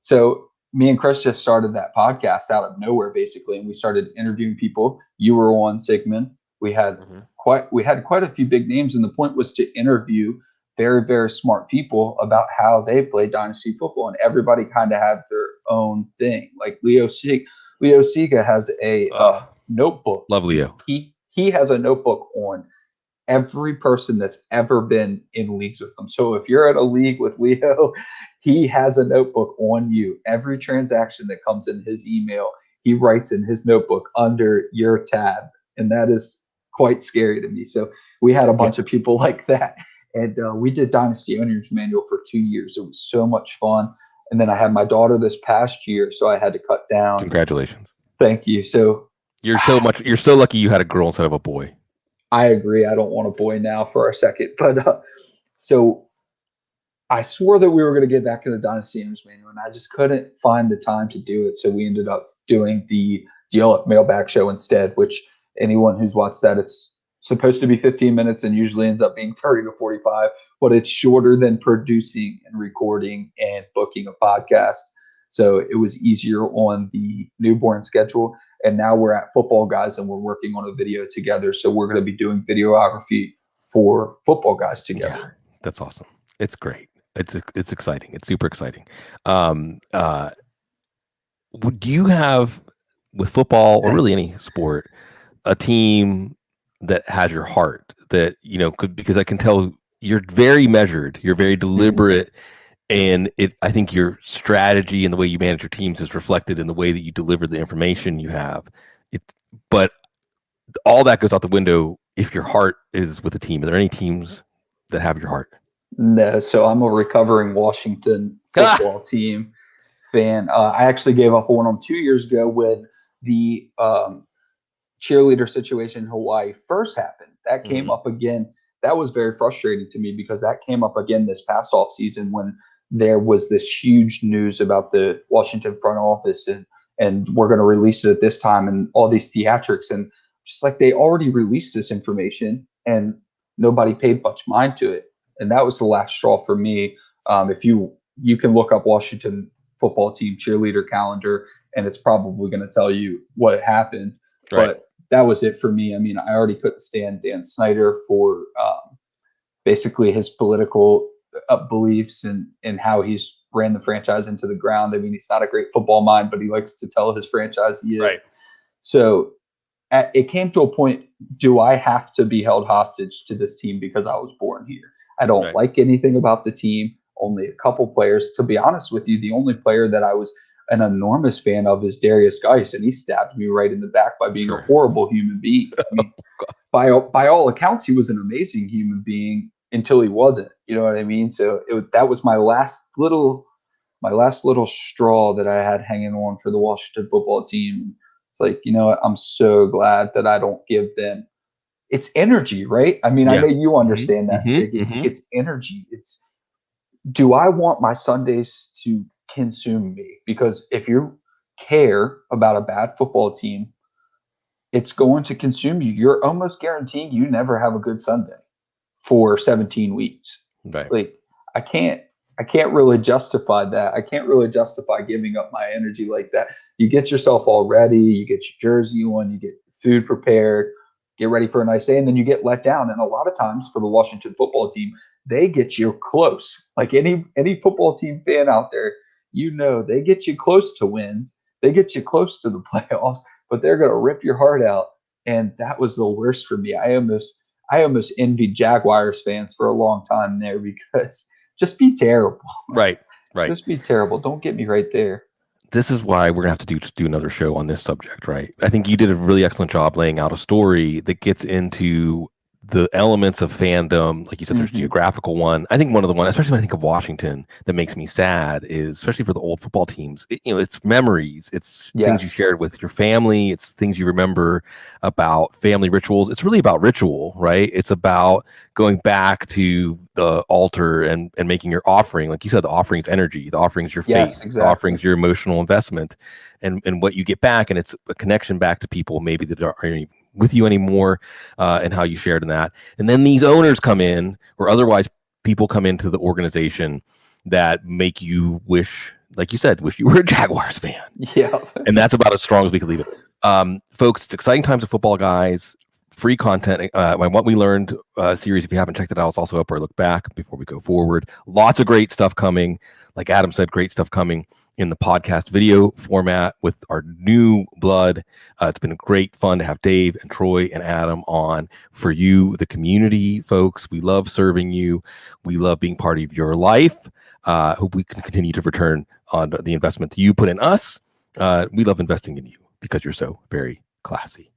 So me and Chris just started that podcast out of nowhere, basically, and we started interviewing people. You were on Sigmund. We had had quite a few big names, and the point was to interview very, very smart people about how they play Dynasty football, and everybody kind of had their own thing. Like Leo Sega has a notebook. Love Leo. He has a notebook on every person that's ever been in leagues with him. So if you're at a league with Leo, he has a notebook on you. Every transaction that comes in his email, he writes in his notebook under your tab. And that is quite scary to me. So we had a bunch of people like that. And we did Dynasty Owner's Manual for 2 years. It was so much fun. And then I had my daughter this past year, so I had to cut down. Congratulations. Thank you. So you're so lucky you had a girl instead of a boy. I agree. I don't want a boy now for a second. But so I swore that we were going to get back into Dynasty Owner's Manual, and I just couldn't find the time to do it. So we ended up doing the DLF Mailbag Show instead, which anyone who's watched that, it's supposed to be 15 minutes and usually ends up being 30 to 45, but it's shorter than producing and recording and booking a podcast. So it was easier on the newborn schedule. And now we're at Football Guys and we're working on a video together. So we're going to be doing videography for Football Guys together. Yeah, that's awesome. It's great. It's exciting. It's super exciting. Do you have, with football or really any sport, a team that has your heart, that, because I can tell you're very measured, you're very deliberate, and I think your strategy and the way you manage your teams is reflected in the way that you deliver the information you have. But all that goes out the window if your heart is with a team. Are there any teams that have your heart? No, so I'm a recovering Washington football team fan. I actually gave up on them 2 years ago when the cheerleader situation in Hawaii first happened. That came up again. That was very frustrating to me because that came up again this past off season when there was this huge news about the Washington front office and we're going to release it at this time and all these theatrics, and just like they already released this information and nobody paid much mind to it. And that was the last straw for me. If you can look up Washington football team cheerleader calendar, and it's probably going to tell you what happened. Right. But that was it for me. I mean, I already couldn't stand Dan Snyder for basically his political beliefs and how he's ran the franchise into the ground. I mean, he's not a great football mind, but he likes to tell his franchise he is. Right. So it came to a point, do I have to be held hostage to this team because I was born here? I don't like anything about the team. Only a couple players. To be honest with you, the only player that I was an enormous fan of is Darius Geis, and he stabbed me right in the back by being a horrible human being. I mean, by all accounts, he was an amazing human being until he wasn't. You know what I mean? So that was my last little straw that I had hanging on for the Washington football team. It's like, you know what? I'm so glad that I don't give them. It's energy, right? I mean, I know you understand that, Sig. It's energy. Do I want my Sundays to consume me? Because if you care about a bad football team, it's going to consume you. You're almost guaranteeing you never have a good Sunday for 17 weeks. Right. Like I can't really justify that. I can't really justify giving up my energy like that. You get yourself all ready, you get your jersey on, you get food prepared, get ready for a nice day, and then you get let down. And a lot of times for the Washington football team, they get you close. Like any football team fan out there, they get you close to wins. They get you close to the playoffs, but they're going to rip your heart out. And that was the worst for me. I almost envied Jaguars fans for a long time there because just be terrible. Right. Just be terrible. Don't get me right there. This is why we're going to have to do another show on this subject, right? I think you did a really excellent job laying out a story that gets into the elements of fandom. Like you said, there's geographical one. I think one of the ones, especially when I think of Washington, that makes me sad is, especially for the old football teams, it's memories. It's things you shared with your family. It's things you remember about family rituals. It's really about ritual, right? It's about going back to the altar and making your offering. Like you said, the offering's energy. The offering's your faith. Exactly. The offering's your emotional investment and what you get back. And it's a connection back to people maybe that aren't with you anymore, and how you shared in that. And then these owners come in, or otherwise people come into the organization that make you wish, like you said, wish you were a Jaguars fan. Yeah. And that's about as strong as we could leave it. Folks, it's exciting times of Football Guys. free content. My What We Learned series, if you haven't checked it out, it's also up or look back before we go forward. Lots of great stuff coming. Like Adam said, great stuff coming in the podcast video format with our new blood. It's been great fun to have Dave and Troy and Adam on. For you, the community folks, we love serving you. We love being part of your life. Hope we can continue to return on the investment you put in us. We love investing in you because you're so very classy.